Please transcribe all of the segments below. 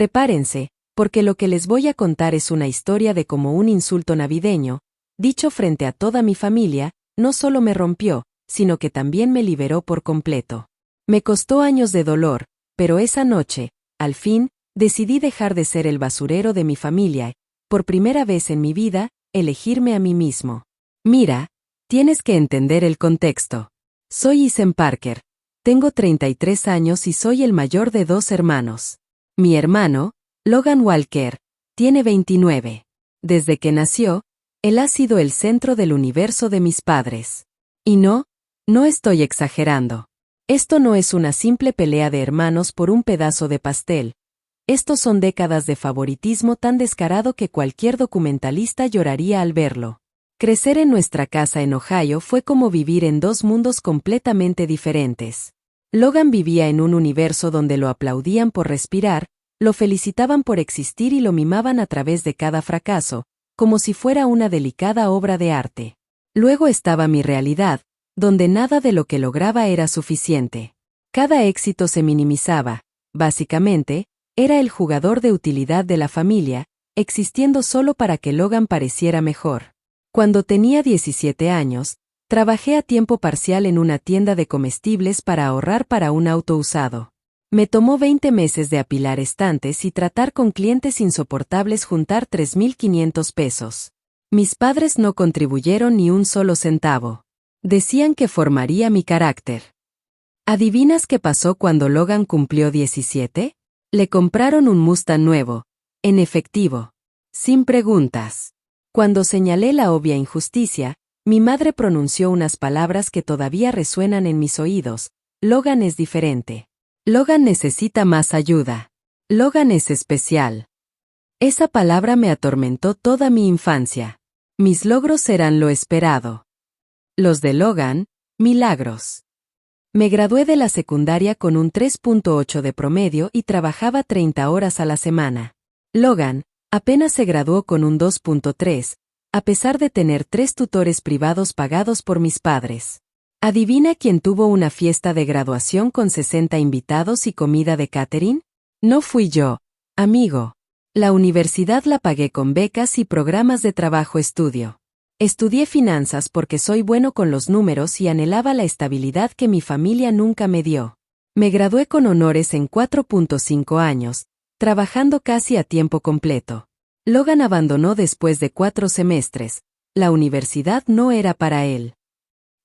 Prepárense, porque lo que les voy a contar es una historia de cómo un insulto navideño, dicho frente a toda mi familia, no solo me rompió, sino que también me liberó por completo. Me costó años de dolor, pero esa noche, al fin, decidí dejar de ser el basurero de mi familia y, por primera vez en mi vida, elegirme a mí mismo. Mira, tienes que entender el contexto. Soy Ethan Parker. Tengo 33 años y soy el mayor de 2 hermanos. Mi hermano, Logan Walker, tiene 29. Desde que nació, él ha sido el centro del universo de mis padres. Y no estoy exagerando. Esto no es una simple pelea de hermanos por un pedazo de pastel. Estos son décadas de favoritismo tan descarado que cualquier documentalista lloraría al verlo. Crecer en nuestra casa en Ohio fue como vivir en 2 mundos completamente diferentes. Logan vivía en un universo donde lo aplaudían por respirar, lo felicitaban por existir y lo mimaban a través de cada fracaso, como si fuera una delicada obra de arte. Luego estaba mi realidad, donde nada de lo que lograba era suficiente. Cada éxito se minimizaba, básicamente, era el jugador de utilidad de la familia, existiendo solo para que Logan pareciera mejor. Cuando tenía 17 años, trabajé a tiempo parcial en una tienda de comestibles para ahorrar para un auto usado. Me tomó 20 meses de apilar estantes y tratar con clientes insoportables juntar $3,500. Mis padres no contribuyeron ni un solo centavo. Decían que formaría mi carácter. ¿Adivinas qué pasó cuando Logan cumplió 17? Le compraron un Mustang nuevo, en efectivo, sin preguntas. Cuando señalé la obvia injusticia, mi madre pronunció unas palabras que todavía resuenan en mis oídos. Logan es diferente. Logan necesita más ayuda. Logan es especial. Esa palabra me atormentó toda mi infancia. Mis logros eran lo esperado. Los de Logan, milagros. Me gradué de la secundaria con un 3.8 de promedio y trabajaba 30 horas a la semana. Logan apenas se graduó con un 2.3, a pesar de tener 3 tutores privados pagados por mis padres. ¿Adivina quién tuvo una fiesta de graduación con 60 invitados y comida de catering? No fui yo, amigo. La universidad la pagué con becas y programas de trabajo-estudio. Estudié finanzas porque soy bueno con los números y anhelaba la estabilidad que mi familia nunca me dio. Me gradué con honores en 4.5 años, trabajando casi a tiempo completo. Logan abandonó después de 4 semestres. La universidad no era para él.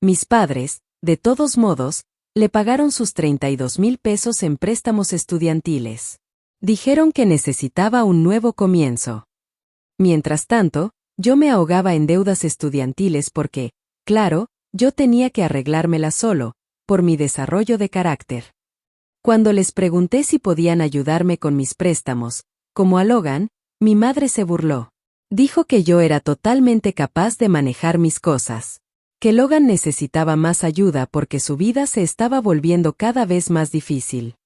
Mis padres, de todos modos, le pagaron sus $32,000 en préstamos estudiantiles. Dijeron que necesitaba un nuevo comienzo. Mientras tanto, yo me ahogaba en deudas estudiantiles porque, claro, yo tenía que arreglármela solo, por mi desarrollo de carácter. Cuando les pregunté si podían ayudarme con mis préstamos, como a Logan, mi madre se burló. Dijo que yo era totalmente capaz de manejar mis cosas. Que Logan necesitaba más ayuda porque su vida se estaba volviendo cada vez más difícil.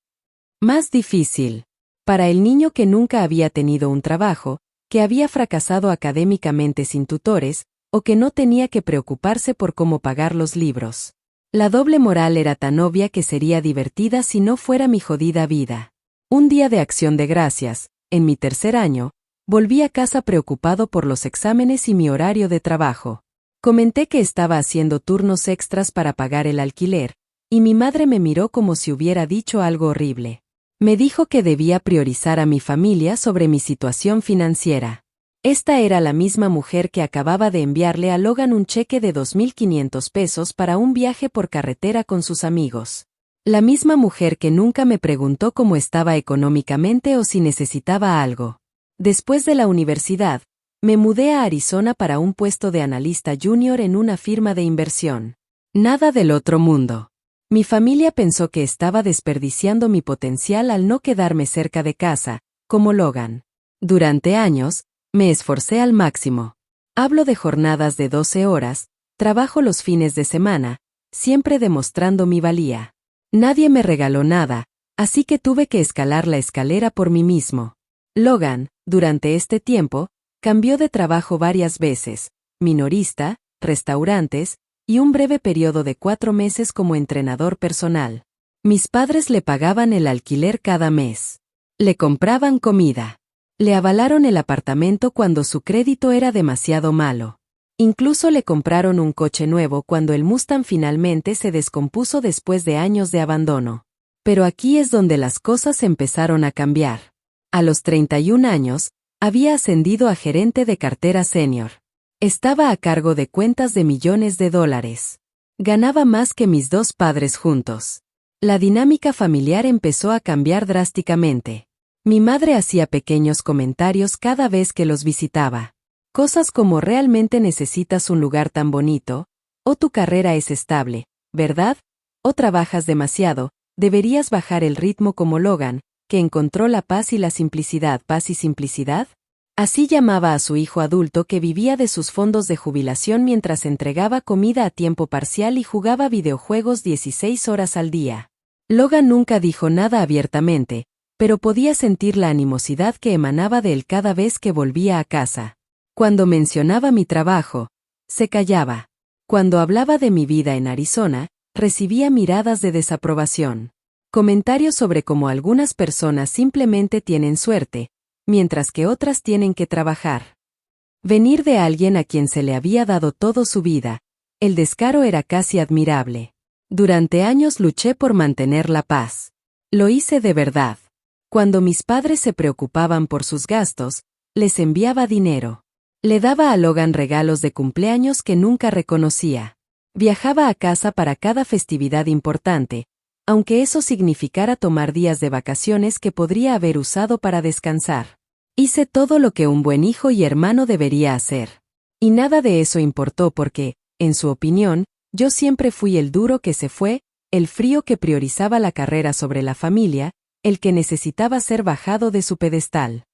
Más difícil. Para el niño que nunca había tenido un trabajo, que había fracasado académicamente sin tutores, o que no tenía que preocuparse por cómo pagar los libros. La doble moral era tan obvia que sería divertida si no fuera mi jodida vida. Un día de Acción de Gracias, en mi 3er año, volví a casa preocupado por los exámenes y mi horario de trabajo. Comenté que estaba haciendo turnos extras para pagar el alquiler, y mi madre me miró como si hubiera dicho algo horrible. Me dijo que debía priorizar a mi familia sobre mi situación financiera. Esta era la misma mujer que acababa de enviarle a Logan un cheque de $2,500 para un viaje por carretera con sus amigos. La misma mujer que nunca me preguntó cómo estaba económicamente o si necesitaba algo. Después de la universidad, me mudé a Arizona para un puesto de analista junior en una firma de inversión. Nada del otro mundo. Mi familia pensó que estaba desperdiciando mi potencial al no quedarme cerca de casa, como Logan. Durante años, me esforcé al máximo. Hablo de jornadas de 12 horas, trabajo los fines de semana, siempre demostrando mi valía. Nadie me regaló nada, así que tuve que escalar la escalera por mí mismo. Logan, durante este tiempo, cambió de trabajo varias veces, minorista, restaurantes, y un breve periodo de 4 meses como entrenador personal. Mis padres le pagaban el alquiler cada mes. Le compraban comida. Le avalaron el apartamento cuando su crédito era demasiado malo. Incluso le compraron un coche nuevo cuando el Mustang finalmente se descompuso después de años de abandono. Pero aquí es donde las cosas empezaron a cambiar. A los 31 años, había ascendido a gerente de cartera senior. Estaba a cargo de cuentas de millones de dólares. Ganaba más que mis dos padres juntos. La dinámica familiar empezó a cambiar drásticamente. Mi madre hacía pequeños comentarios cada vez que los visitaba. Cosas como realmente necesitas un lugar tan bonito, o tu carrera es estable, ¿verdad? O trabajas demasiado, deberías bajar el ritmo como Logan, que encontró la paz y la simplicidad. ¿Paz y simplicidad? Así llamaba a su hijo adulto que vivía de sus fondos de jubilación mientras entregaba comida a tiempo parcial y jugaba videojuegos 16 horas al día. Logan nunca dijo nada abiertamente, pero podía sentir la animosidad que emanaba de él cada vez que volvía a casa. Cuando mencionaba mi trabajo, se callaba. Cuando hablaba de mi vida en Arizona, recibía miradas de desaprobación. Comentarios sobre cómo algunas personas simplemente tienen suerte, mientras que otras tienen que trabajar. Venir de alguien a quien se le había dado todo su vida, el descaro era casi admirable. Durante años luché por mantener la paz. Lo hice de verdad. Cuando mis padres se preocupaban por sus gastos, les enviaba dinero. Le daba a Logan regalos de cumpleaños que nunca reconocía. Viajaba a casa para cada festividad importante, aunque eso significara tomar días de vacaciones que podría haber usado para descansar. Hice todo lo que un buen hijo y hermano debería hacer. Y nada de eso importó porque, en su opinión, yo siempre fui el duro que se fue, el frío que priorizaba la carrera sobre la familia, el que necesitaba ser bajado de su pedestal.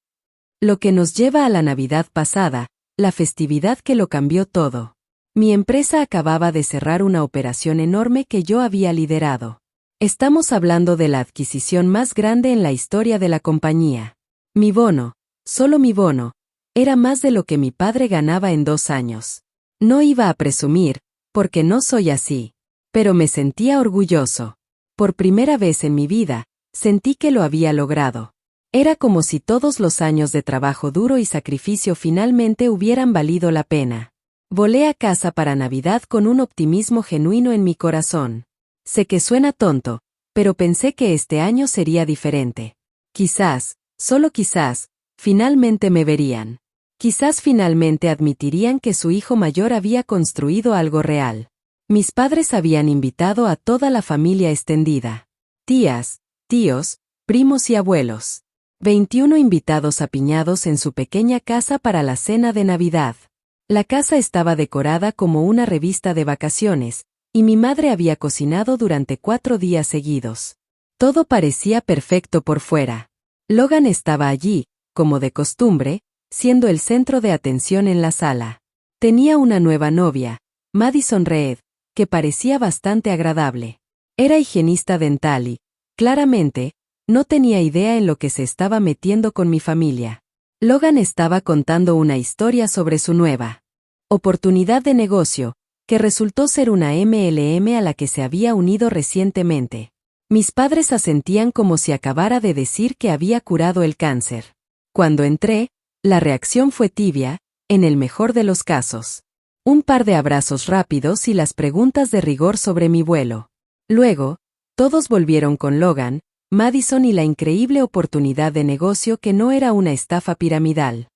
Lo que nos lleva a la Navidad pasada, la festividad que lo cambió todo. Mi empresa acababa de cerrar una operación enorme que yo había liderado. Estamos hablando de la adquisición más grande en la historia de la compañía. Mi bono, solo mi bono, era más de lo que mi padre ganaba en 2 años. No iba a presumir, porque no soy así. Pero me sentía orgulloso. Por primera vez en mi vida, sentí que lo había logrado. Era como si todos los años de trabajo duro y sacrificio finalmente hubieran valido la pena. Volé a casa para Navidad con un optimismo genuino en mi corazón. Sé que suena tonto, pero pensé que este año sería diferente. Quizás, solo quizás, finalmente me verían. Quizás finalmente admitirían que su hijo mayor había construido algo real. Mis padres habían invitado a toda la familia extendida. Tías, tíos, primos y abuelos. 21 invitados apiñados en su pequeña casa para la cena de Navidad. La casa estaba decorada como una revista de vacaciones, y mi madre había cocinado durante 4 días seguidos. Todo parecía perfecto por fuera. Logan estaba allí, como de costumbre, siendo el centro de atención en la sala. Tenía una nueva novia, Madison Reed, que parecía bastante agradable. Era higienista dental y, claramente, no tenía idea en lo que se estaba metiendo con mi familia. Logan estaba contando una historia sobre su nueva oportunidad de negocio, que resultó ser una MLM a la que se había unido recientemente. Mis padres asentían como si acabara de decir que había curado el cáncer. Cuando entré, la reacción fue tibia, en el mejor de los casos. Un par de abrazos rápidos y las preguntas de rigor sobre mi vuelo. Luego, todos volvieron con Logan, Madison y la increíble oportunidad de negocio que no era una estafa piramidal.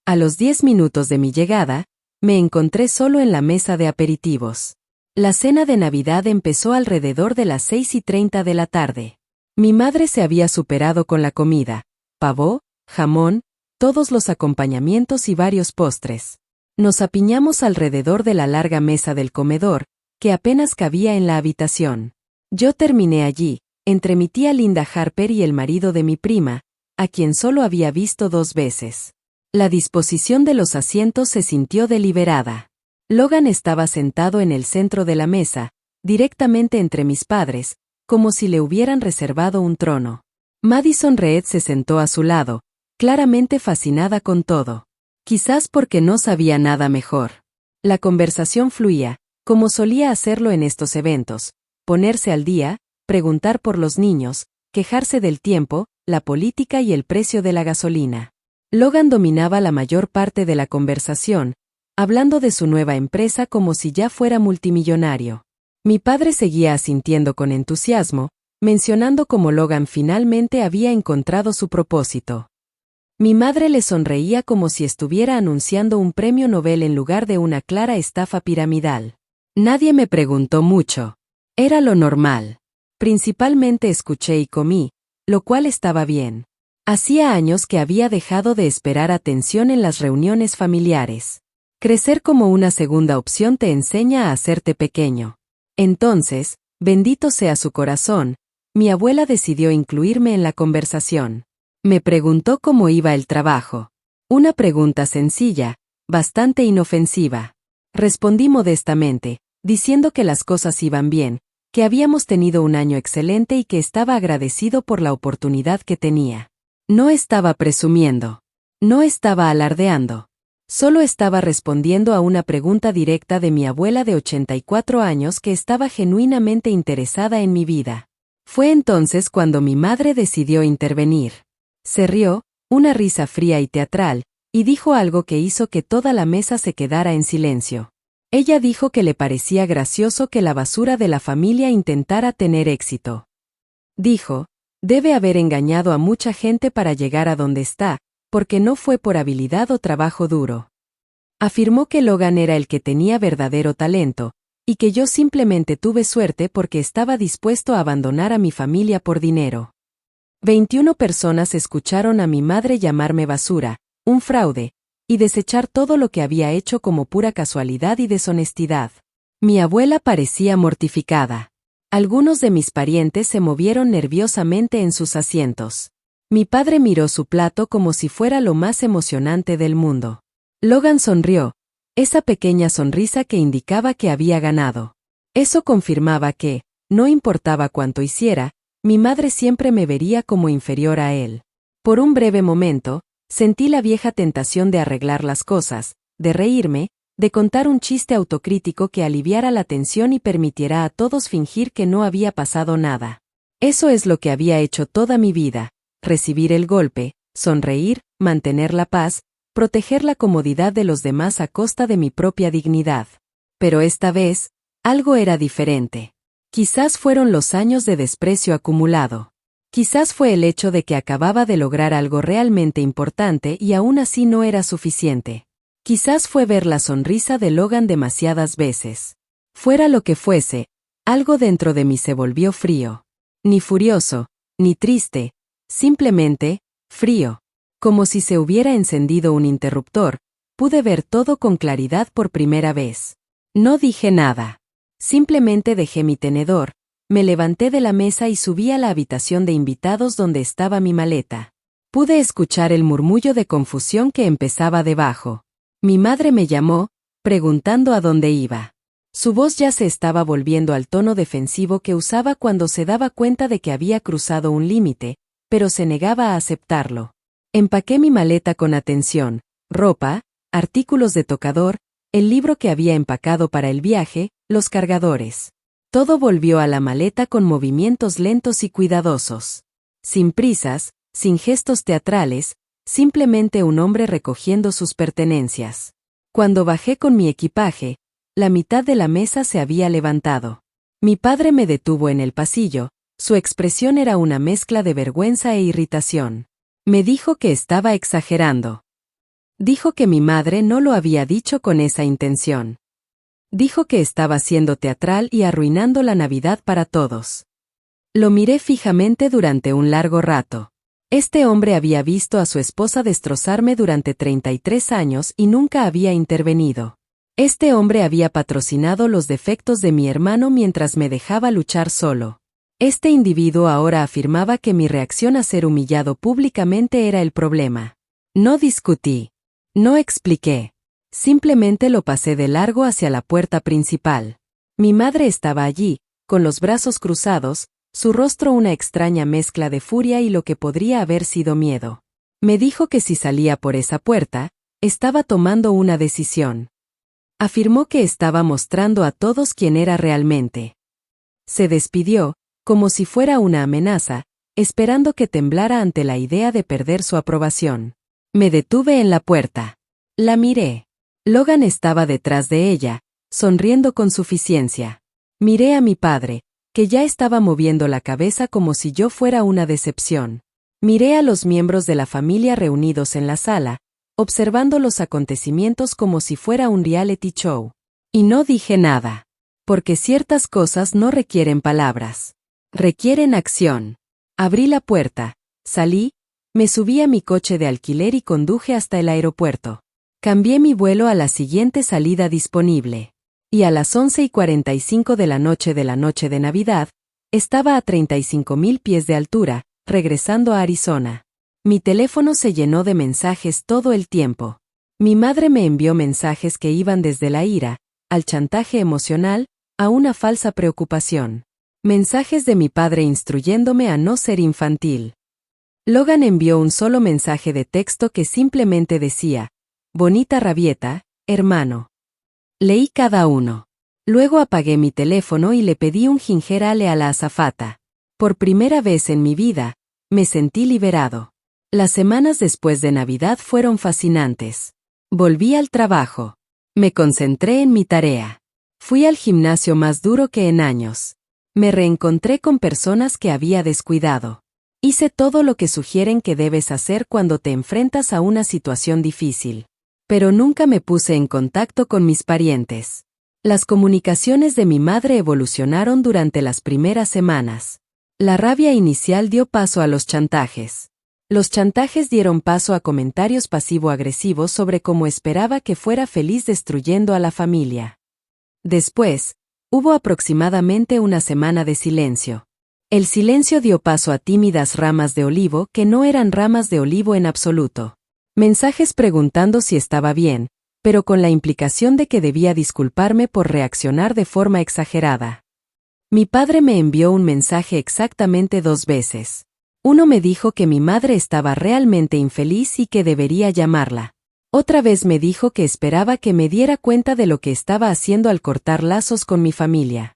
A los 10 minutos de mi llegada, me encontré solo en la mesa de aperitivos. La cena de Navidad empezó alrededor de las 6:30 de la tarde. Mi madre se había superado con la comida, pavó, jamón, todos los acompañamientos y varios postres. Nos apiñamos alrededor de la larga mesa del comedor, que apenas cabía en la habitación. Yo terminé allí, entre mi tía Linda Harper y el marido de mi prima, a quien solo había visto 2 veces. La disposición de los asientos se sintió deliberada. Logan estaba sentado en el centro de la mesa, directamente entre mis padres, como si le hubieran reservado un trono. Madison Reed se sentó a su lado, claramente fascinada con todo. Quizás porque no sabía nada mejor. La conversación fluía, como solía hacerlo en estos eventos, ponerse al día, preguntar por los niños, quejarse del tiempo, la política y el precio de la gasolina. Logan dominaba la mayor parte de la conversación, hablando de su nueva empresa como si ya fuera multimillonario. Mi padre seguía asintiendo con entusiasmo, mencionando cómo Logan finalmente había encontrado su propósito. Mi madre le sonreía como si estuviera anunciando un premio Nobel en lugar de una clara estafa piramidal. Nadie me preguntó mucho. Era lo normal. Principalmente escuché y comí, lo cual estaba bien. Hacía años que había dejado de esperar atención en las reuniones familiares. Crecer como una segunda opción te enseña a hacerte pequeño. Entonces, bendito sea su corazón, mi abuela decidió incluirme en la conversación. Me preguntó cómo iba el trabajo. Una pregunta sencilla, bastante inofensiva. Respondí modestamente, diciendo que las cosas iban bien, que habíamos tenido un año excelente y que estaba agradecido por la oportunidad que tenía. No estaba presumiendo. No estaba alardeando. Solo estaba respondiendo a una pregunta directa de mi abuela de 84 años que estaba genuinamente interesada en mi vida. Fue entonces cuando mi madre decidió intervenir. Se rió, una risa fría y teatral, y dijo algo que hizo que toda la mesa se quedara en silencio. Ella dijo que le parecía gracioso que la basura de la familia intentara tener éxito. Dijo, debe haber engañado a mucha gente para llegar a donde está, porque no fue por habilidad o trabajo duro. Afirmó que Logan era el que tenía verdadero talento, y que yo simplemente tuve suerte porque estaba dispuesto a abandonar a mi familia por dinero. 21 personas escucharon a mi madre llamarme basura, un fraude, y desechar todo lo que había hecho como pura casualidad y deshonestidad. Mi abuela parecía mortificada. Algunos de mis parientes se movieron nerviosamente en sus asientos. Mi padre miró su plato como si fuera lo más emocionante del mundo. Logan sonrió, esa pequeña sonrisa que indicaba que había ganado. Eso confirmaba que, no importaba cuánto hiciera, mi madre siempre me vería como inferior a él. Por un breve momento, sentí la vieja tentación de arreglar las cosas, de reírme, de contar un chiste autocrítico que aliviara la tensión y permitiera a todos fingir que no había pasado nada. Eso es lo que había hecho toda mi vida, recibir el golpe, sonreír, mantener la paz, proteger la comodidad de los demás a costa de mi propia dignidad. Pero esta vez, algo era diferente. Quizás fueron los años de desprecio acumulado. Quizás fue el hecho de que acababa de lograr algo realmente importante y aún así no era suficiente. Quizás fue ver la sonrisa de Logan demasiadas veces. Fuera lo que fuese, algo dentro de mí se volvió frío. Ni furioso, ni triste, simplemente, frío. Como si se hubiera encendido un interruptor, pude ver todo con claridad por primera vez. No dije nada. Simplemente dejé mi tenedor, me levanté de la mesa y subí a la habitación de invitados donde estaba mi maleta. Pude escuchar el murmullo de confusión que empezaba debajo. Mi madre me llamó, preguntando a dónde iba. Su voz ya se estaba volviendo al tono defensivo que usaba cuando se daba cuenta de que había cruzado un límite, pero se negaba a aceptarlo. Empaqué mi maleta con atención, ropa, artículos de tocador, el libro que había empacado para el viaje, los cargadores. Todo volvió a la maleta con movimientos lentos y cuidadosos. Sin prisas, sin gestos teatrales, simplemente un hombre recogiendo sus pertenencias. Cuando bajé con mi equipaje, la mitad de la mesa se había levantado. Mi padre me detuvo en el pasillo, su expresión era una mezcla de vergüenza e irritación. Me dijo que estaba exagerando. Dijo que mi madre no lo había dicho con esa intención. Dijo que estaba siendo teatral y arruinando la Navidad para todos. Lo miré fijamente durante un largo rato. Este hombre había visto a su esposa destrozarme durante 33 años y nunca había intervenido. Este hombre había patrocinado los defectos de mi hermano mientras me dejaba luchar solo. Este individuo ahora afirmaba que mi reacción a ser humillado públicamente era el problema. No discutí. No expliqué. Simplemente lo pasé de largo hacia la puerta principal. Mi madre estaba allí, con los brazos cruzados, su rostro una extraña mezcla de furia y lo que podría haber sido miedo. Me dijo que si salía por esa puerta, estaba tomando una decisión. Afirmó que estaba mostrando a todos quién era realmente. Se despidió, como si fuera una amenaza, esperando que temblara ante la idea de perder su aprobación. Me detuve en la puerta. La miré. Logan estaba detrás de ella, sonriendo con suficiencia. Miré a mi padre, que ya estaba moviendo la cabeza como si yo fuera una decepción. Miré a los miembros de la familia reunidos en la sala, observando los acontecimientos como si fuera un reality show. Y no dije nada. Porque ciertas cosas no requieren palabras. Requieren acción. Abrí la puerta, salí, me subí a mi coche de alquiler y conduje hasta el aeropuerto. Cambié mi vuelo a la siguiente salida disponible. Y a las 11:45 de la noche de Navidad, estaba a 35,000 pies de altura, regresando a Arizona. Mi teléfono se llenó de mensajes todo el tiempo. Mi madre me envió mensajes que iban desde la ira, al chantaje emocional, a una falsa preocupación. Mensajes de mi padre instruyéndome a no ser infantil. Logan envió un solo mensaje de texto que simplemente decía, «Bonita rabieta, hermano». Leí cada uno. Luego apagué mi teléfono y le pedí un ginger ale a la azafata. Por primera vez en mi vida, me sentí liberado. Las semanas después de Navidad fueron fascinantes. Volví al trabajo. Me concentré en mi tarea. Fui al gimnasio más duro que en años. Me reencontré con personas que había descuidado. Hice todo lo que sugieren que debes hacer cuando te enfrentas a una situación difícil. Pero nunca me puse en contacto con mis parientes. Las comunicaciones de mi madre evolucionaron durante las primeras semanas. La rabia inicial dio paso a los chantajes. Los chantajes dieron paso a comentarios pasivo-agresivos sobre cómo esperaba que fuera feliz destruyendo a la familia. Después, hubo aproximadamente una semana de silencio. El silencio dio paso a tímidas ramas de olivo que no eran ramas de olivo en absoluto. Mensajes preguntando si estaba bien, pero con la implicación de que debía disculparme por reaccionar de forma exagerada. Mi padre me envió un mensaje exactamente 2 veces. Uno me dijo que mi madre estaba realmente infeliz y que debería llamarla. Otra vez me dijo que esperaba que me diera cuenta de lo que estaba haciendo al cortar lazos con mi familia.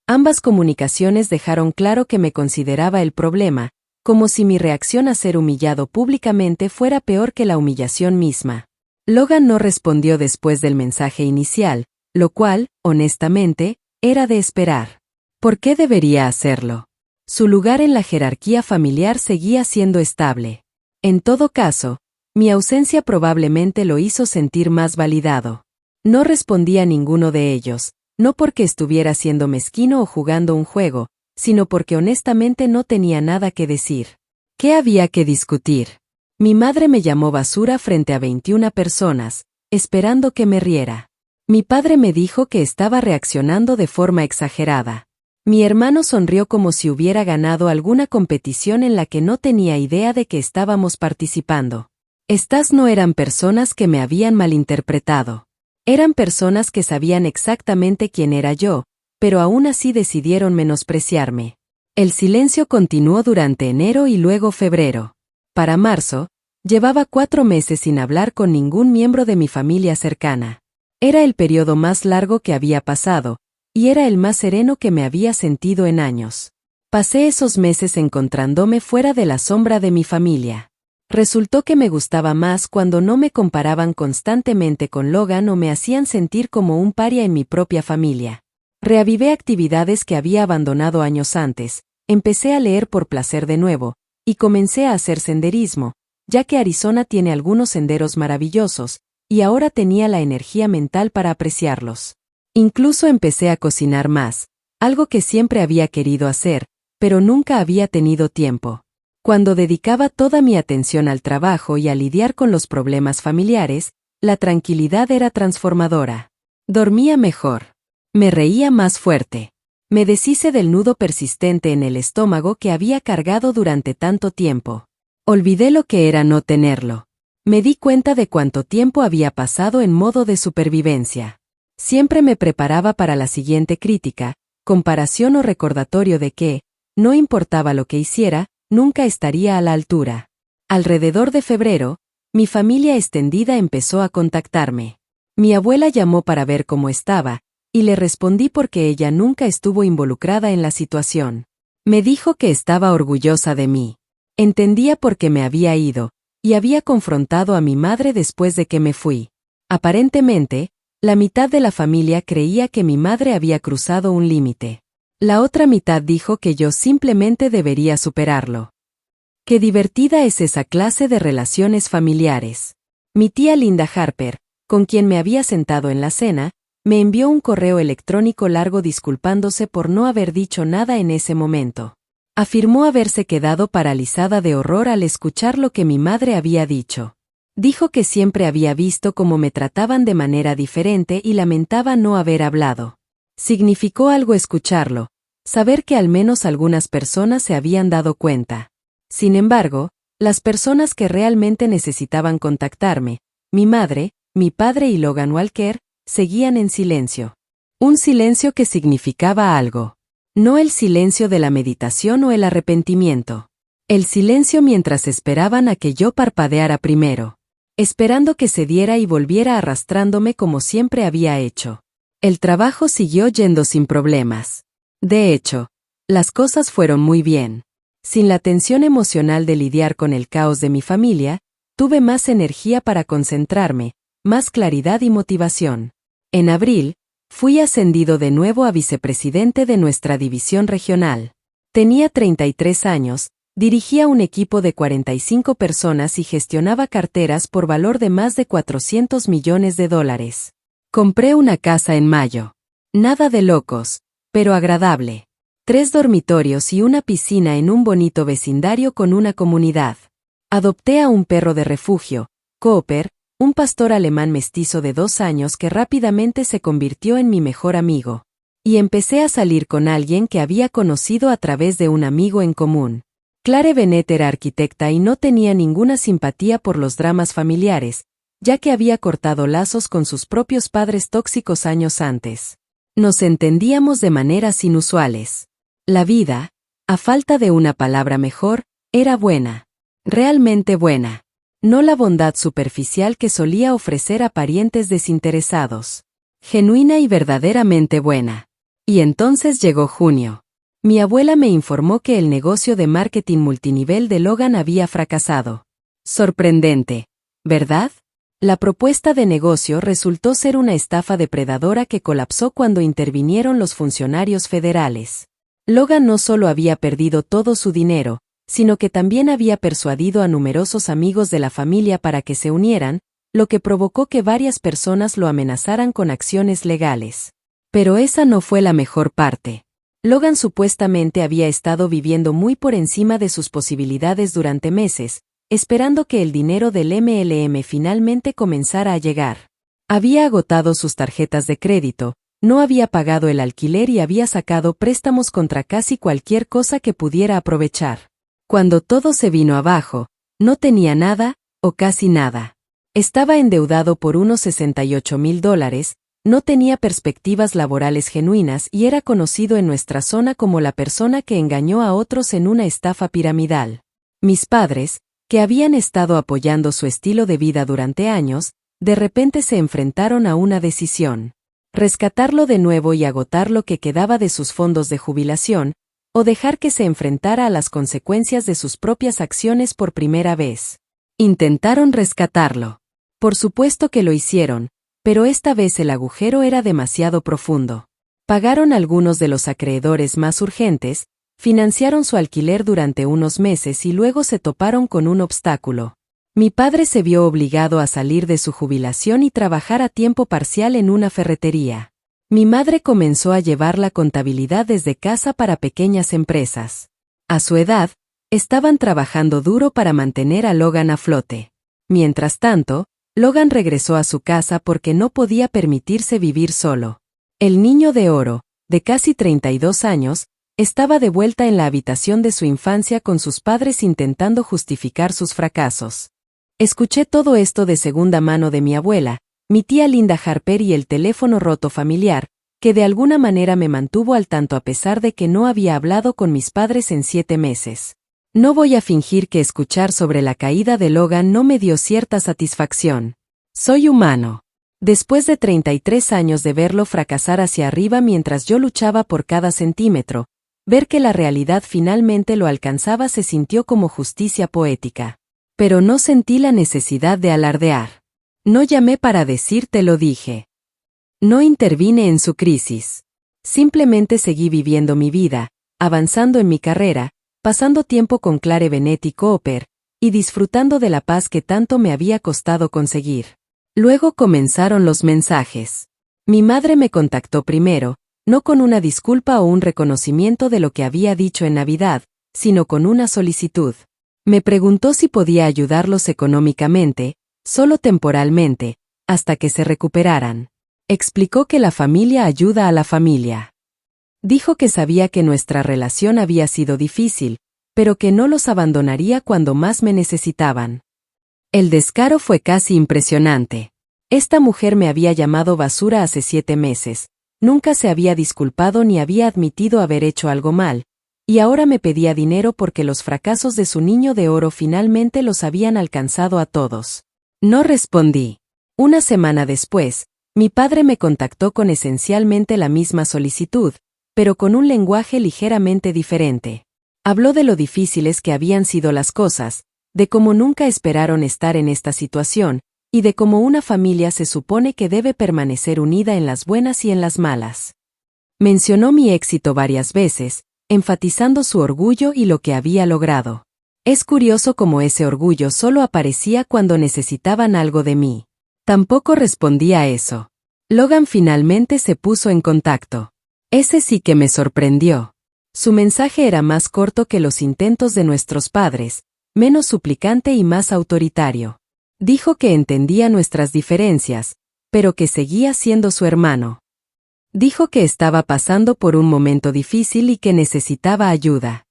Ambas comunicaciones dejaron claro que me consideraba el problema, como si mi reacción a ser humillado públicamente fuera peor que la humillación misma. Logan no respondió después del mensaje inicial, lo cual, honestamente, era de esperar. ¿Por qué debería hacerlo? Su lugar en la jerarquía familiar seguía siendo estable. En todo caso, mi ausencia probablemente lo hizo sentir más validado. No respondí a ninguno de ellos, no porque estuviera siendo mezquino o jugando un juego, sino porque honestamente no tenía nada que decir. ¿Qué había que discutir? Mi madre me llamó basura frente a 21 personas, esperando que me riera. Mi padre me dijo que estaba reaccionando de forma exagerada. Mi hermano sonrió como si hubiera ganado alguna competición en la que no tenía idea de que estábamos participando. Estas no eran personas que me habían malinterpretado. Eran personas que sabían exactamente quién era yo, pero aún así decidieron menospreciarme. El silencio continuó durante enero y luego febrero. Para marzo, llevaba 4 meses sin hablar con ningún miembro de mi familia cercana. Era el periodo más largo que había pasado, y era el más sereno que me había sentido en años. Pasé esos meses encontrándome fuera de la sombra de mi familia. Resultó que me gustaba más cuando no me comparaban constantemente con Logan o me hacían sentir como un paria en mi propia familia. Reavivé actividades que había abandonado años antes, empecé a leer por placer de nuevo, y comencé a hacer senderismo, ya que Arizona tiene algunos senderos maravillosos, y ahora tenía la energía mental para apreciarlos. Incluso empecé a cocinar más, algo que siempre había querido hacer, pero nunca había tenido tiempo. Cuando dedicaba toda mi atención al trabajo y a lidiar con los problemas familiares, la tranquilidad era transformadora. Dormía mejor. Me reía más fuerte. Me deshice del nudo persistente en el estómago que había cargado durante tanto tiempo. Olvidé lo que era no tenerlo. Me di cuenta de cuánto tiempo había pasado en modo de supervivencia. Siempre me preparaba para la siguiente crítica, comparación o recordatorio de que, no importaba lo que hiciera, nunca estaría a la altura. Alrededor de febrero, mi familia extendida empezó a contactarme. Mi abuela llamó para ver cómo estaba, y le respondí porque ella nunca estuvo involucrada en la situación. Me dijo que estaba orgullosa de mí. Entendía por qué me había ido, y había confrontado a mi madre después de que me fui. Aparentemente, la mitad de la familia creía que mi madre había cruzado un límite. La otra mitad dijo que yo simplemente debería superarlo. Qué divertida es esa clase de relaciones familiares. Mi tía Linda Harper, con quien me había sentado en la cena, me envió un correo electrónico largo disculpándose por no haber dicho nada en ese momento. Afirmó haberse quedado paralizada de horror al escuchar lo que mi madre había dicho. Dijo que siempre había visto cómo me trataban de manera diferente y lamentaba no haber hablado. Significó algo escucharlo, saber que al menos algunas personas se habían dado cuenta. Sin embargo, las personas que realmente necesitaban contactarme, mi madre, mi padre y Logan Walker, seguían en silencio. Un silencio que significaba algo. No el silencio de la meditación o el arrepentimiento. El silencio mientras esperaban a que yo parpadeara primero. Esperando que se diera y volviera arrastrándome como siempre había hecho. El trabajo siguió yendo sin problemas. De hecho, las cosas fueron muy bien. Sin la tensión emocional de lidiar con el caos de mi familia, tuve más energía para concentrarme, más claridad y motivación. En abril, fui ascendido de nuevo a vicepresidente de nuestra división regional. Tenía 33 años, dirigía un equipo de 45 personas y gestionaba carteras por valor de más de $400 millones. Compré una casa en mayo. Nada de locos, pero agradable. 3 dormitorios y una piscina en un bonito vecindario con una comunidad. Adopté a un perro de refugio, Cooper, un pastor alemán mestizo de 2 años que rápidamente se convirtió en mi mejor amigo. Y empecé a salir con alguien que había conocido a través de un amigo en común. Clare Bennett era arquitecta y no tenía ninguna simpatía por los dramas familiares, ya que había cortado lazos con sus propios padres tóxicos años antes. Nos entendíamos de maneras inusuales. La vida, a falta de una palabra mejor, era buena. Realmente buena. No la bondad superficial que solía ofrecer a parientes desinteresados. Genuina y verdaderamente buena. Y entonces llegó junio. Mi abuela me informó que el negocio de marketing multinivel de Logan había fracasado. Sorprendente, ¿verdad? La propuesta de negocio resultó ser una estafa depredadora que colapsó cuando intervinieron los funcionarios federales. Logan no solo había perdido todo su dinero, sino que también había persuadido a numerosos amigos de la familia para que se unieran, lo que provocó que varias personas lo amenazaran con acciones legales. Pero esa no fue la mejor parte. Logan supuestamente había estado viviendo muy por encima de sus posibilidades durante meses, esperando que el dinero del MLM finalmente comenzara a llegar. Había agotado sus tarjetas de crédito, no había pagado el alquiler y había sacado préstamos contra casi cualquier cosa que pudiera aprovechar. Cuando todo se vino abajo, no tenía nada, o casi nada. Estaba endeudado por unos $68,000, no tenía perspectivas laborales genuinas y era conocido en nuestra zona como la persona que engañó a otros en una estafa piramidal. Mis padres, que habían estado apoyando su estilo de vida durante años, de repente se enfrentaron a una decisión. Rescatarlo de nuevo y agotar lo que quedaba de sus fondos de jubilación, o dejar que se enfrentara a las consecuencias de sus propias acciones por primera vez. Intentaron rescatarlo. Por supuesto que lo hicieron, pero esta vez el agujero era demasiado profundo. Pagaron algunos de los acreedores más urgentes, financiaron su alquiler durante unos meses y luego se toparon con un obstáculo. Mi padre se vio obligado a salir de su jubilación y trabajar a tiempo parcial en una ferretería. Mi madre comenzó a llevar la contabilidad desde casa para pequeñas empresas. A su edad, estaban trabajando duro para mantener a Logan a flote. Mientras tanto, Logan regresó a su casa porque no podía permitirse vivir solo. El niño de oro, de casi 32 años, estaba de vuelta en la habitación de su infancia con sus padres intentando justificar sus fracasos. Escuché todo esto de segunda mano de mi abuela, mi tía Linda Harper y el teléfono roto familiar, que de alguna manera me mantuvo al tanto a pesar de que no había hablado con mis padres en 7 meses. No voy a fingir que escuchar sobre la caída de Logan no me dio cierta satisfacción. Soy humano. Después de 33 años de verlo fracasar hacia arriba mientras yo luchaba por cada centímetro, Ver que la realidad finalmente lo alcanzaba se sintió como justicia poética. Pero no sentí la necesidad de alardear. No llamé para decirte lo dije. No intervine en su crisis. Simplemente seguí viviendo mi vida, avanzando en mi carrera, pasando tiempo con Clare Bennett y Cooper, y disfrutando de la paz que tanto me había costado conseguir. Luego comenzaron los mensajes. Mi madre me contactó primero, no con una disculpa o un reconocimiento de lo que había dicho en Navidad, sino con una solicitud. Me preguntó si podía ayudarlos económicamente, solo temporalmente, hasta que se recuperaran. Explicó que la familia ayuda a la familia. Dijo que sabía que nuestra relación había sido difícil, pero que no los abandonaría cuando más me necesitaban. El descaro fue casi impresionante. Esta mujer me había llamado basura hace 7 meses, nunca se había disculpado ni había admitido haber hecho algo mal, y ahora me pedía dinero porque los fracasos de su niño de oro finalmente los habían alcanzado a todos. No respondí. Una semana después, mi padre me contactó con esencialmente la misma solicitud, pero con un lenguaje ligeramente diferente. Habló de lo difíciles que habían sido las cosas, de cómo nunca esperaron estar en esta situación, y de cómo una familia se supone que debe permanecer unida en las buenas y en las malas. Mencionó mi éxito varias veces, enfatizando su orgullo y lo que había logrado. Es curioso cómo ese orgullo solo aparecía cuando necesitaban algo de mí. Tampoco respondí a eso. Logan finalmente se puso en contacto. Ese sí que me sorprendió. Su mensaje era más corto que los intentos de nuestros padres, menos suplicante y más autoritario. Dijo que entendía nuestras diferencias, pero que seguía siendo su hermano. Dijo que estaba pasando por un momento difícil y que necesitaba ayuda.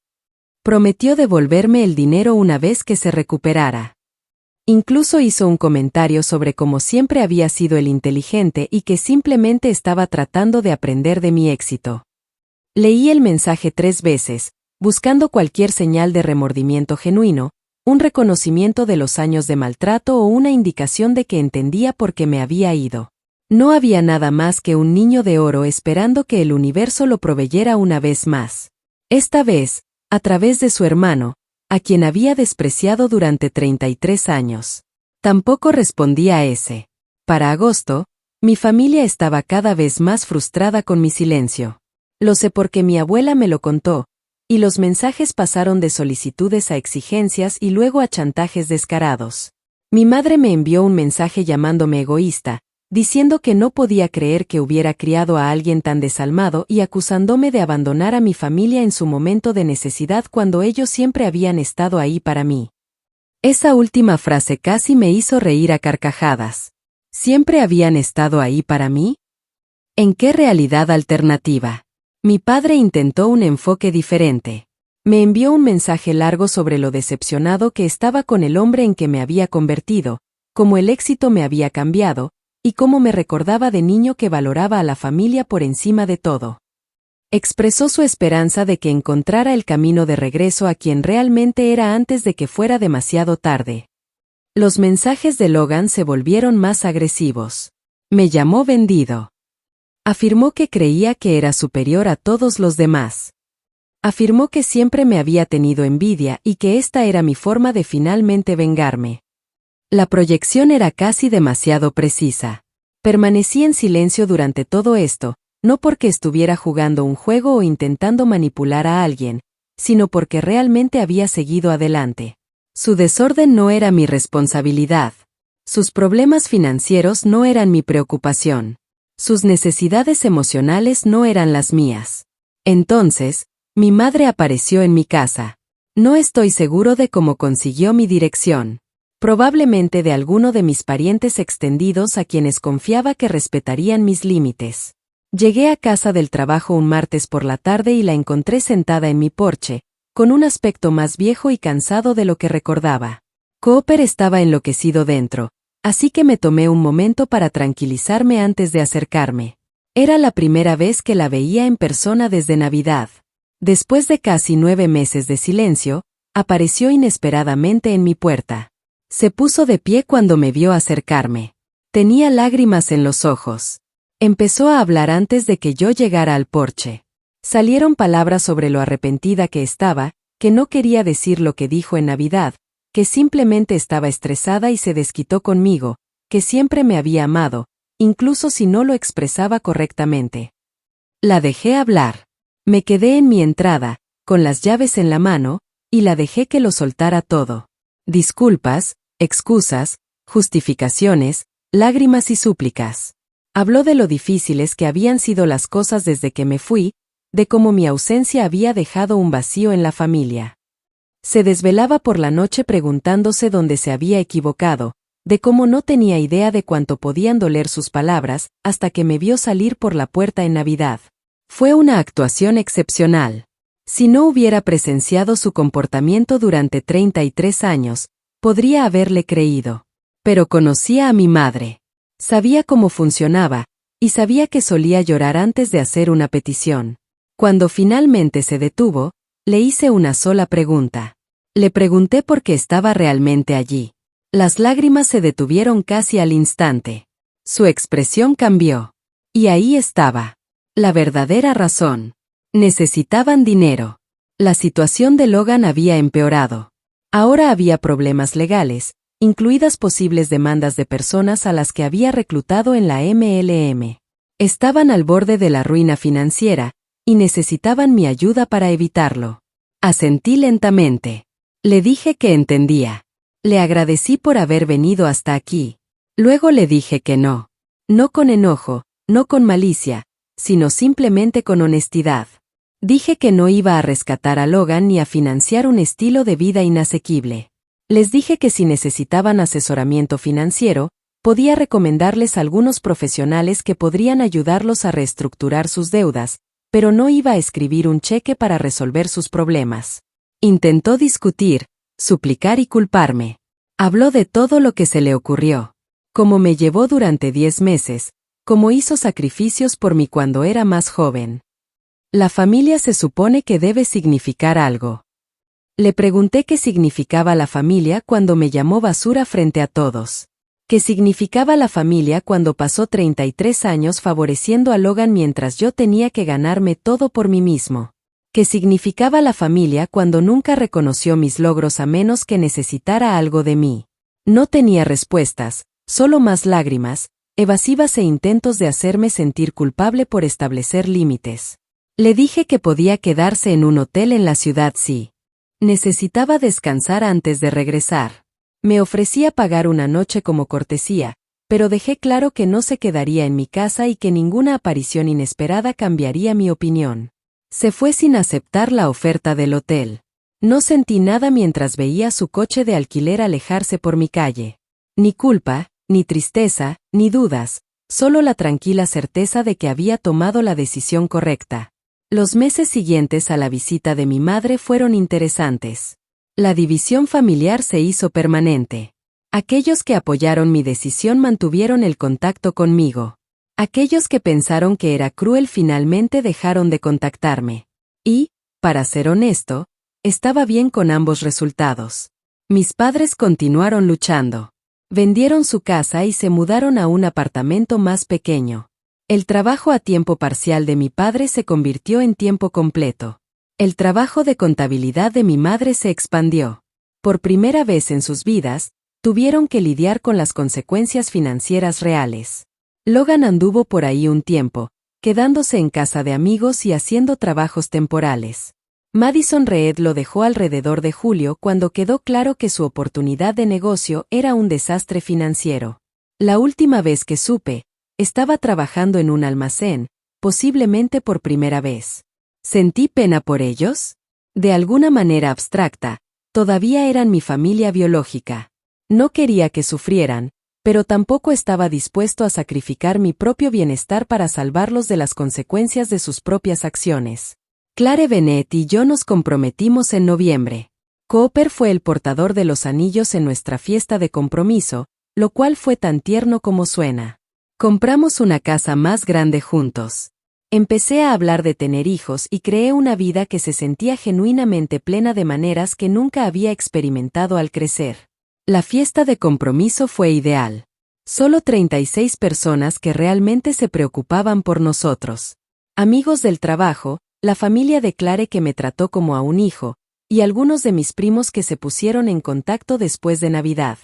Prometió devolverme el dinero una vez que se recuperara. Incluso hizo un comentario sobre cómo siempre había sido el inteligente y que simplemente estaba tratando de aprender de mi éxito. Leí el mensaje 3 veces, buscando cualquier señal de remordimiento genuino, un reconocimiento de los años de maltrato o una indicación de que entendía por qué me había ido. No había nada más que un niño de oro esperando que el universo lo proveyera una vez más. Esta vez, a través de su hermano, a quien había despreciado durante 33 años. Tampoco respondí a ese. Para agosto, mi familia estaba cada vez más frustrada con mi silencio. Lo sé porque mi abuela me lo contó, y los mensajes pasaron de solicitudes a exigencias y luego a chantajes descarados. Mi madre me envió un mensaje llamándome egoísta, diciendo que no podía creer que hubiera criado a alguien tan desalmado y acusándome de abandonar a mi familia en su momento de necesidad cuando ellos siempre habían estado ahí para mí. Esa última frase casi me hizo reír a carcajadas. ¿Siempre habían estado ahí para mí? ¿En qué realidad alternativa? Mi padre intentó un enfoque diferente. Me envió un mensaje largo sobre lo decepcionado que estaba con el hombre en que me había convertido, cómo el éxito me había cambiado, y cómo me recordaba de niño que valoraba a la familia por encima de todo. Expresó su esperanza de que encontrara el camino de regreso a quien realmente era antes de que fuera demasiado tarde. Los mensajes de Logan se volvieron más agresivos. Me llamó vendido. Afirmó que creía que era superior a todos los demás. Afirmó que siempre me había tenido envidia y que esta era mi forma de finalmente vengarme. La proyección era casi demasiado precisa. Permanecí en silencio durante todo esto, no porque estuviera jugando un juego o intentando manipular a alguien, sino porque realmente había seguido adelante. Su desorden no era mi responsabilidad. Sus problemas financieros no eran mi preocupación. Sus necesidades emocionales no eran las mías. Entonces, mi madre apareció en mi casa. No estoy seguro de cómo consiguió mi dirección. Probablemente de alguno de mis parientes extendidos a quienes confiaba que respetarían mis límites. Llegué a casa del trabajo un martes por la tarde y la encontré sentada en mi porche, con un aspecto más viejo y cansado de lo que recordaba. Cooper estaba enloquecido dentro, así que me tomé un momento para tranquilizarme antes de acercarme. Era la primera vez que la veía en persona desde Navidad. Después de casi 9 meses de silencio, apareció inesperadamente en mi puerta. Se puso de pie cuando me vio acercarme. Tenía lágrimas en los ojos. Empezó a hablar antes de que yo llegara al porche. Salieron palabras sobre lo arrepentida que estaba, que no quería decir lo que dijo en Navidad, que simplemente estaba estresada y se desquitó conmigo, que siempre me había amado, incluso si no lo expresaba correctamente. La dejé hablar. Me quedé en mi entrada, con las llaves en la mano, y la dejé que lo soltara todo. Disculpas, excusas, justificaciones, lágrimas y súplicas. Habló de lo difíciles que habían sido las cosas desde que me fui, de cómo mi ausencia había dejado un vacío en la familia. Se desvelaba por la noche preguntándose dónde se había equivocado, de cómo no tenía idea de cuánto podían doler sus palabras, hasta que me vio salir por la puerta en Navidad. Fue una actuación excepcional. Si no hubiera presenciado su comportamiento durante 33 años, podría haberle creído. Pero conocía a mi madre. Sabía cómo funcionaba, y sabía que solía llorar antes de hacer una petición. Cuando finalmente se detuvo, le hice una sola pregunta. Le pregunté por qué estaba realmente allí. Las lágrimas se detuvieron casi al instante. Su expresión cambió. Y ahí estaba. La verdadera razón. Necesitaban dinero. La situación de Logan había empeorado. Ahora había problemas legales, incluidas posibles demandas de personas a las que había reclutado en la MLM. Estaban al borde de la ruina financiera, y necesitaban mi ayuda para evitarlo. Asentí lentamente. Le dije que entendía. Le agradecí por haber venido hasta aquí. Luego le dije que no. No con enojo, no con malicia, sino simplemente con honestidad. Dije que no iba a rescatar a Logan ni a financiar un estilo de vida inasequible. Les dije que si necesitaban asesoramiento financiero, podía recomendarles algunos profesionales que podrían ayudarlos a reestructurar sus deudas, pero no iba a escribir un cheque para resolver sus problemas. Intentó discutir, suplicar y culparme. Habló de todo lo que se le ocurrió. Cómo me llevó durante 10 meses, cómo hizo sacrificios por mí cuando era más joven. La familia se supone que debe significar algo. Le pregunté qué significaba la familia cuando me llamó basura frente a todos. ¿Qué significaba la familia cuando pasó 33 años favoreciendo a Logan mientras yo tenía que ganarme todo por mí mismo? ¿Qué significaba la familia cuando nunca reconoció mis logros a menos que necesitara algo de mí? No tenía respuestas, solo más lágrimas, evasivas e intentos de hacerme sentir culpable por establecer límites. Le dije que podía quedarse en un hotel en la ciudad si necesitaba descansar antes de regresar. Me ofrecía pagar una noche como cortesía, pero dejé claro que no se quedaría en mi casa y que ninguna aparición inesperada cambiaría mi opinión. Se fue sin aceptar la oferta del hotel. No sentí nada mientras veía su coche de alquiler alejarse por mi calle. Ni culpa, ni tristeza, ni dudas, solo la tranquila certeza de que había tomado la decisión correcta. Los meses siguientes a la visita de mi madre fueron interesantes. La división familiar se hizo permanente. Aquellos que apoyaron mi decisión mantuvieron el contacto conmigo. Aquellos que pensaron que era cruel finalmente dejaron de contactarme. Y, para ser honesto, estaba bien con ambos resultados. Mis padres continuaron luchando. Vendieron su casa y se mudaron a un apartamento más pequeño. El trabajo a tiempo parcial de mi padre se convirtió en tiempo completo. El trabajo de contabilidad de mi madre se expandió. Por primera vez en sus vidas, tuvieron que lidiar con las consecuencias financieras reales. Logan anduvo por ahí un tiempo, quedándose en casa de amigos y haciendo trabajos temporales. Madison Reed lo dejó alrededor de julio cuando quedó claro que su oportunidad de negocio era un desastre financiero. La última vez que supe, estaba trabajando en un almacén, posiblemente por primera vez. ¿Sentí pena por ellos? De alguna manera abstracta, todavía eran mi familia biológica. No quería que sufrieran, pero tampoco estaba dispuesto a sacrificar mi propio bienestar para salvarlos de las consecuencias de sus propias acciones. Claire Bennett y yo nos comprometimos en noviembre. Cooper fue el portador de los anillos en nuestra fiesta de compromiso, lo cual fue tan tierno como suena. Compramos una casa más grande juntos. Empecé a hablar de tener hijos y creé una vida que se sentía genuinamente plena de maneras que nunca había experimentado al crecer. La fiesta de compromiso fue ideal. Solo 36 personas que realmente se preocupaban por nosotros. Amigos del trabajo, la familia de Clare que me trató como a un hijo, y algunos de mis primos que se pusieron en contacto después de Navidad.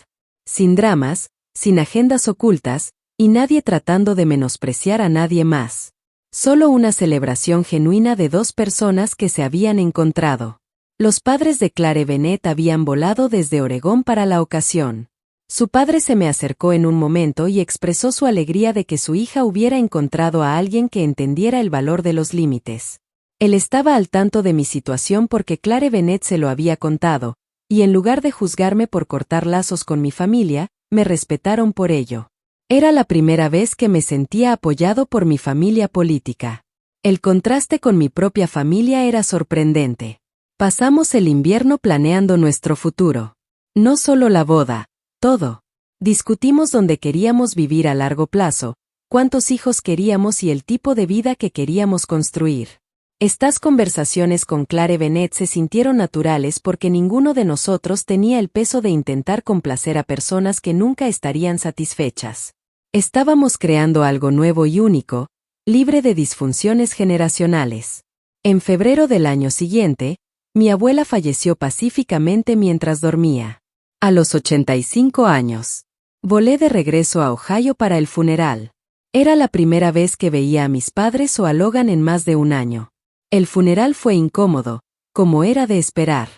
Sin dramas, sin agendas ocultas, y nadie tratando de menospreciar a nadie más. Solo una celebración genuina de dos personas que se habían encontrado. Los padres de Clare Bennett habían volado desde Oregón para la ocasión. Su padre se me acercó en un momento y expresó su alegría de que su hija hubiera encontrado a alguien que entendiera el valor de los límites. Él estaba al tanto de mi situación porque Clare Bennett se lo había contado, y en lugar de juzgarme por cortar lazos con mi familia, me respetaron por ello. Era la primera vez que me sentía apoyado por mi familia política. El contraste con mi propia familia era sorprendente. Pasamos el invierno planeando nuestro futuro. No solo la boda, todo. Discutimos dónde queríamos vivir a largo plazo, cuántos hijos queríamos y el tipo de vida que queríamos construir. Estas conversaciones con Clare Bennett se sintieron naturales porque ninguno de nosotros tenía el peso de intentar complacer a personas que nunca estarían satisfechas. Estábamos creando algo nuevo y único, libre de disfunciones generacionales. En febrero del año siguiente, mi abuela falleció pacíficamente mientras dormía. A los 85 años. Volé de regreso a Ohio para el funeral. Era la primera vez que veía a mis padres o a Logan en más de un año. El funeral fue incómodo, como era de esperar.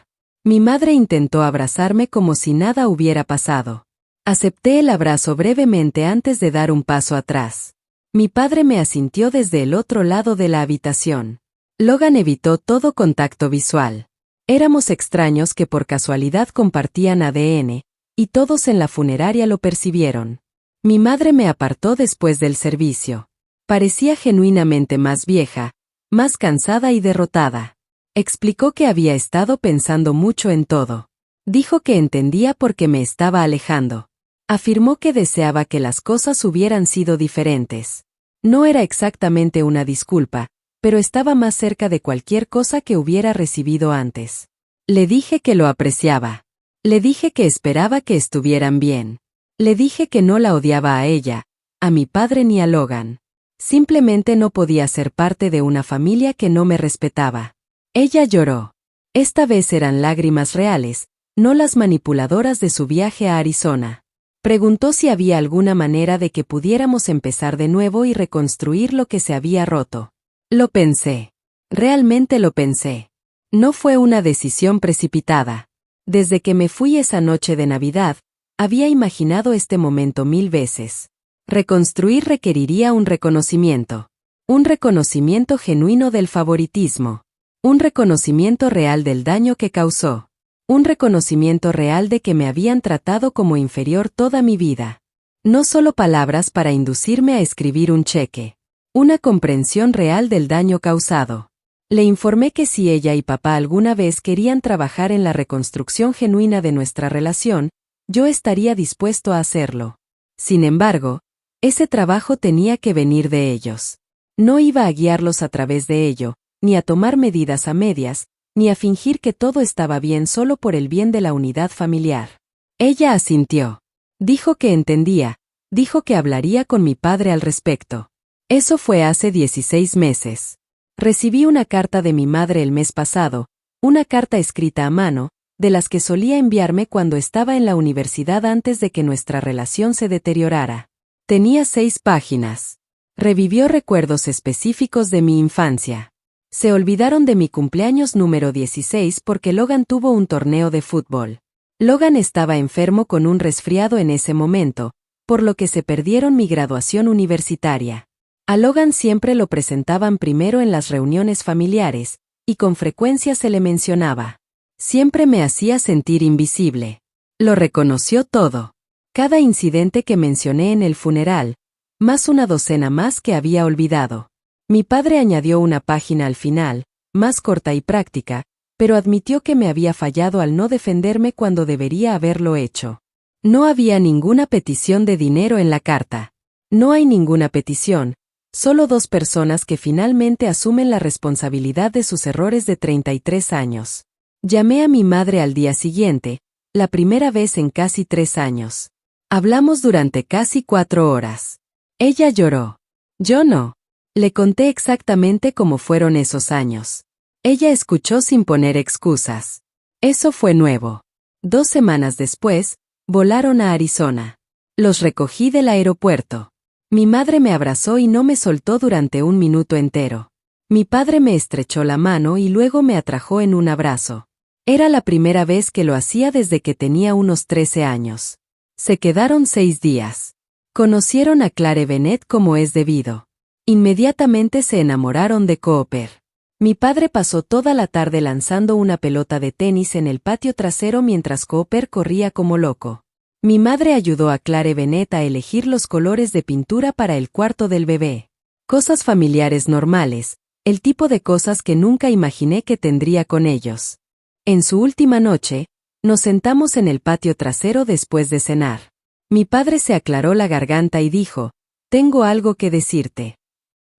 Mi madre intentó abrazarme como si nada hubiera pasado. Acepté el abrazo brevemente antes de dar un paso atrás. Mi padre me asintió desde el otro lado de la habitación. Logan evitó todo contacto visual. Éramos extraños que por casualidad compartían ADN, y todos en la funeraria lo percibieron. Mi madre me apartó después del servicio. Parecía genuinamente más vieja, más cansada y derrotada. Explicó que había estado pensando mucho en todo. Dijo que entendía por qué me estaba alejando. Afirmó que deseaba que las cosas hubieran sido diferentes. No era exactamente una disculpa, pero estaba más cerca de cualquier cosa que hubiera recibido antes. Le dije que lo apreciaba. Le dije que esperaba que estuvieran bien. Le dije que no la odiaba a ella, a mi padre ni a Logan. Simplemente no podía ser parte de una familia que no me respetaba. Ella lloró. Esta vez eran lágrimas reales, no las manipuladoras de su viaje a Arizona. Preguntó si había alguna manera de que pudiéramos empezar de nuevo y reconstruir lo que se había roto. Lo pensé. Realmente lo pensé. No fue una decisión precipitada. Desde que me fui esa noche de Navidad, había imaginado este momento 1000 veces. Reconstruir requeriría un reconocimiento. Un reconocimiento genuino del favoritismo. Un reconocimiento real del daño que causó. Un reconocimiento real de que me habían tratado como inferior toda mi vida. No solo palabras para inducirme a escribir un cheque. Una comprensión real del daño causado. Le informé que si ella y papá alguna vez querían trabajar en la reconstrucción genuina de nuestra relación, yo estaría dispuesto a hacerlo. Sin embargo, ese trabajo tenía que venir de ellos. No iba a guiarlos a través de ello, ni a tomar medidas a medias, ni a fingir que todo estaba bien solo por el bien de la unidad familiar. Ella asintió. Dijo que entendía, dijo que hablaría con mi padre al respecto. Eso fue hace 16 meses. Recibí una carta de mi madre el mes pasado, una carta escrita a mano, de las que solía enviarme cuando estaba en la universidad antes de que nuestra relación se deteriorara. Tenía 6 páginas. Revivió recuerdos específicos de mi infancia. Se olvidaron de mi cumpleaños número 16 porque Logan tuvo un torneo de fútbol. Logan estaba enfermo con un resfriado en ese momento, por lo que se perdieron mi graduación universitaria. A Logan siempre lo presentaban primero en las reuniones familiares, y con frecuencia se le mencionaba. Siempre me hacía sentir invisible. Lo reconoció todo. Cada incidente que mencioné en el funeral, más una docena más que había olvidado. Mi padre añadió una página al final, más corta y práctica, pero admitió que me había fallado al no defenderme cuando debería haberlo hecho. No había ninguna petición de dinero en la carta. No hay ninguna petición, solo 2 personas que finalmente asumen la responsabilidad de sus errores de 33 años. Llamé a mi madre al día siguiente, la primera vez en casi 3 años. Hablamos durante casi 4 horas. Ella lloró. Yo no. Le conté exactamente cómo fueron esos años. Ella escuchó sin poner excusas. Eso fue nuevo. 2 semanas después, volaron a Arizona. Los recogí del aeropuerto. Mi madre me abrazó y no me soltó durante 1 minuto entero. Mi padre me estrechó la mano y luego me atrajo en un abrazo. Era la primera vez que lo hacía desde que tenía unos 13 años. Se quedaron 6 días. Conocieron a Clare Bennett como es debido. Inmediatamente se enamoraron de Cooper. Mi padre pasó toda la tarde lanzando una pelota de tenis en el patio trasero mientras Cooper corría como loco. Mi madre ayudó a Clare Bennett a elegir los colores de pintura para el cuarto del bebé. Cosas familiares normales, el tipo de cosas que nunca imaginé que tendría con ellos. En su última noche, nos sentamos en el patio trasero después de cenar. Mi padre se aclaró la garganta y dijo, «Tengo algo que decirte».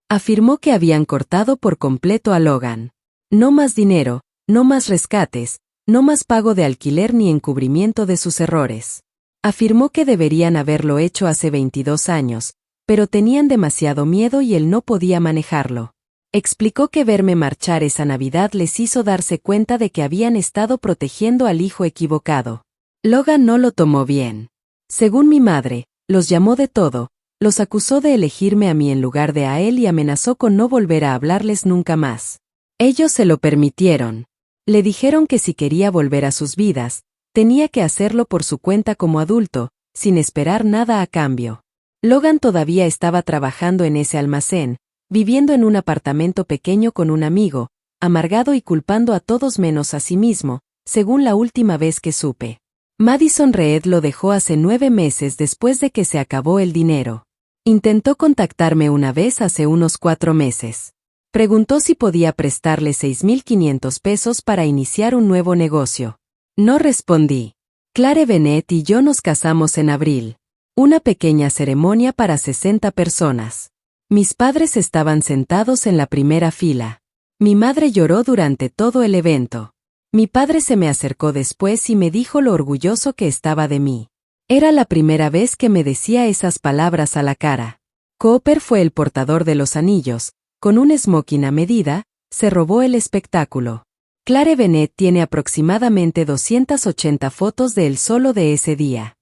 Afirmó que habían cortado por completo a Logan. No más dinero, no más rescates, no más pago de alquiler ni encubrimiento de sus errores. Afirmó que deberían haberlo hecho hace 22 años, pero tenían demasiado miedo y él no podía manejarlo. Explicó que verme marchar esa Navidad les hizo darse cuenta de que habían estado protegiendo al hijo equivocado. Logan no lo tomó bien. Según mi madre, los llamó de todo, los acusó de elegirme a mí en lugar de a él y amenazó con no volver a hablarles nunca más. Ellos se lo permitieron. Le dijeron que si quería volver a sus vidas, tenía que hacerlo por su cuenta como adulto, sin esperar nada a cambio. Logan todavía estaba trabajando en ese almacén, viviendo en un apartamento pequeño con un amigo, amargado y culpando a todos menos a sí mismo, según la última vez que supe. Madison Reed lo dejó hace 9 meses después de que se acabó el dinero. Intentó contactarme una vez hace unos 4 meses. Preguntó si podía prestarle $6,500 para iniciar un nuevo negocio. No respondí. Clare Bennett y yo nos casamos en abril. Una pequeña ceremonia para 60 personas. Mis padres estaban sentados en la primera fila. Mi madre lloró durante todo el evento. Mi padre se me acercó después y me dijo lo orgulloso que estaba de mí. Era la primera vez que me decía esas palabras a la cara. Cooper fue el portador de los anillos. Con un smoking a medida, se robó el espectáculo. Clare Bennett tiene aproximadamente 280 fotos de él solo de ese día.